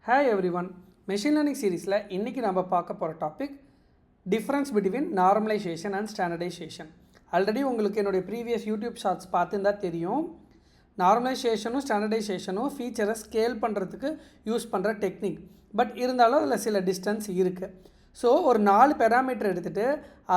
Hi everyone, Machine Learning series la இன்னைக்கு நம்ம பார்க்க போற topic difference between normalization and standardization. Already உங்களுக்கு என்னோட ப்ரீவியஸ் யூடியூப் ஷார்ட்ஸ் பார்த்துருந்தா தெரியும். நார்மலைசேஷனும் ஸ்டாண்டர்டைசேஷனும் ஃபீச்சரை ஸ்கேல் பண்ணுறதுக்கு யூஸ் பண்ணுற டெக்னிக். பட் இருந்தாலும் அதில் சில டிஸ்டன்ஸ் இருக்குது. ஸோ ஒரு 4 பேராமீட்டர் எடுத்துகிட்டு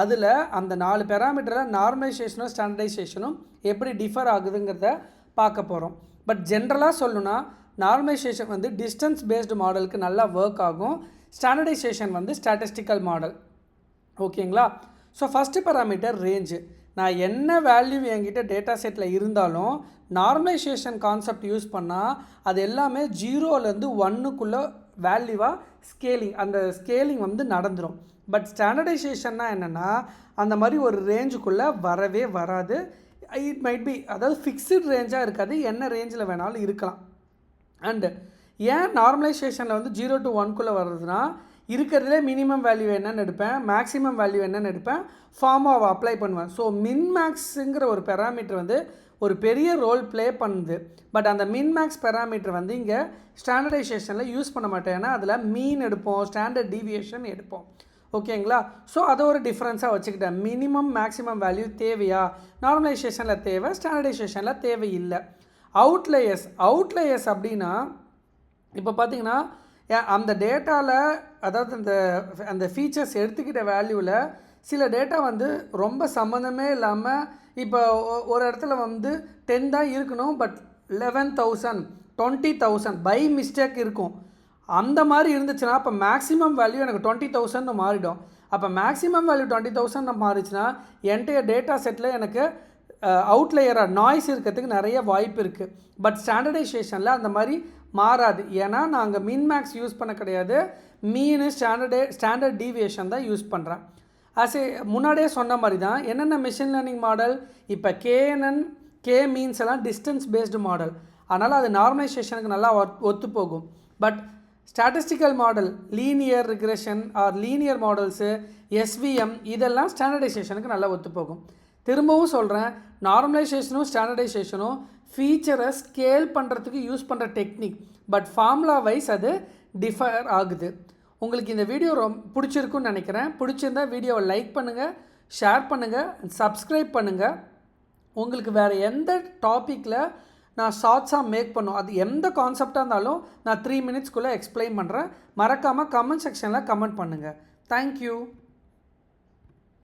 அதில் அந்த 4 பேராமீட்டரில் நார்மலைசேஷனும் ஸ்டாண்டர்டைசேஷனும் எப்படி டிஃபர் ஆகுதுங்கிறத பார்க்க போகிறோம். பட் ஜென்ரலாக சொல்லணும்னா நார்மலைசேஷன் வந்து டிஸ்டன்ஸ் பேஸ்டு மாடலுக்கு நல்லா ஒர்க் ஆகும். ஸ்டாண்டர்டைசேஷன் வந்து ஸ்டாட்டிஸ்டிக்கல் மாடல். ஓகேங்களா? So first parameter range. நான் என்ன வேல்யூ என்கிட்ட டேட்டா செட்டில் இருந்தாலும் நார்மலைசேஷன் கான்செப்ட் யூஸ் பண்ணால் அது எல்லாமே 0லேருந்து 1க்குள்ளே வேல்யூவாக ஸ்கேலிங், அந்த ஸ்கேலிங் வந்து நடந்துடும். பட் ஸ்டாண்டர்டைசேஷன்னா என்னென்னா அந்த மாதிரி ஒரு ரேஞ்சுக்குள்ளே வரவே வராது. இட் மைட் பி, அதாவது ஃபிக்ஸ்டு ரேஞ்சாக இருக்காது, என்ன ரேஞ்சில் வேணாலும் இருக்கலாம். அண்டு ஏன் நார்மலைசேஷனில் வந்து 0 to 1க்குள்ளே வர்றதுனா இருக்கிறதுலே மினிமம் வேல்யூ என்னென்னு எடுப்பேன், மேக்ஸிமம் வேல்யூ என்னென்னு எடுப்பேன், ஃபார்மாவை அப்ளை பண்ணுவேன். ஸோ மின்மேக்ஸுங்கிற ஒரு பேராமீட்டர் வந்து ஒரு பெரிய ரோல் ப்ளே பண்ணுது. பட் அந்த மின்மேக்ஸ் பேராமீட்டர் வந்து இங்கே ஸ்டாண்டர்டைசேஷனில் யூஸ் பண்ண மாட்டேன். ஏன்னா அதில் மீன் எடுப்போம், ஸ்டாண்டர்ட் டீவியேஷன் எடுப்போம். ஓகேங்களா? ஸோ அதை ஒரு டிஃப்ரென்ஸாக வச்சுக்கிட்டேன். மினிமம் மேக்ஸிமம் வேல்யூ தேவையா நார்மலைசேஷனில் தேவை, ஸ்டாண்டர்டைசேஷனில் தேவையில்லை. அவுட்லேயர்ஸ் அப்படின்னா இப்போ பார்த்தீங்கன்னா அந்த டேட்டாவில், அதாவது அந்த ஃபீச்சர்ஸ் எடுத்துக்கிட்ட வேல்யூவில் சில டேட்டா வந்து ரொம்ப சம்மந்தமே இல்லாமல், இப்போ ஒரு இடத்துல வந்து 10 தான் இருக்கணும், பட் 11,000 20,000 பை மிஸ்டேக் இருக்கும். அந்த மாதிரி இருந்துச்சுன்னா அப்போ மேக்ஸிமம் வேல்யூ எனக்கு 20,000 மாறிடும். அப்போ மேக்ஸிமம் வேல்யூ 20,000 மாறிச்சுன்னா என்டையர் டேட்டா செட்டில் எனக்கு அவுட்லேயராக நாய்ஸ் இருக்கிறதுக்கு நிறைய வாய்ப்பு இருக்குது. பட் ஸ்டாண்டர்டைசேஷனில் அந்த மாதிரி மாறாது. ஏன்னா நாங்கள் மின்மேக்ஸ் யூஸ் பண்ண கிடையாது, மீனு ஸ்டாண்டர்ட் டீவியேஷன் தான் யூஸ் பண்ணுறேன். முன்னாடியே சொன்ன மாதிரி தான் என்னென்ன மிஷின் லேர்னிங் மாடல், இப்போ கேஎன்என் கே மீன்ஸ் எல்லாம் டிஸ்டன்ஸ் பேஸ்டு மாடல், அதனால் அது நார்மலைசேஷனுக்கு நல்லா ஒத்து போகும். But statistical model, linear regression or linear models, SVM, இதெல்லாம் ஸ்டாண்டர்டைசேஷனுக்கு நல்லா ஒத்து போகும். திரும்பவும் சொல்கிறேன், நார்மலைசேஷனும் ஸ்டாண்டர்டைசேஷனும் ஃபீச்சரை ஸ்கேல் பண்ணுறதுக்கு யூஸ் பண்ணுற டெக்னிக். பட் ஃபார்முலா வைஸ் அது டிஃபர் ஆகுது. உங்களுக்கு இந்த வீடியோ பிடிச்சிருக்குன்னு நினைக்கிறேன். பிடிச்சிருந்தா வீடியோவை லைக் பண்ணுங்கள், ஷேர் பண்ணுங்கள், சப்ஸ்கிரைப் பண்ணுங்கள். உங்களுக்கு வேறு எந்த டாப்பிக்கில் நான் ஷார்ட்ஸாக மேக் பண்ணும், அது எந்த கான்செப்டாக இருந்தாலும் நான் 3 minutesக்குள்ளே எக்ஸ்பிளைன் பண்ணுறேன். மறக்காமல் கமெண்ட் செக்ஷனில் கமெண்ட் பண்ணுங்கள். தேங்க்யூ.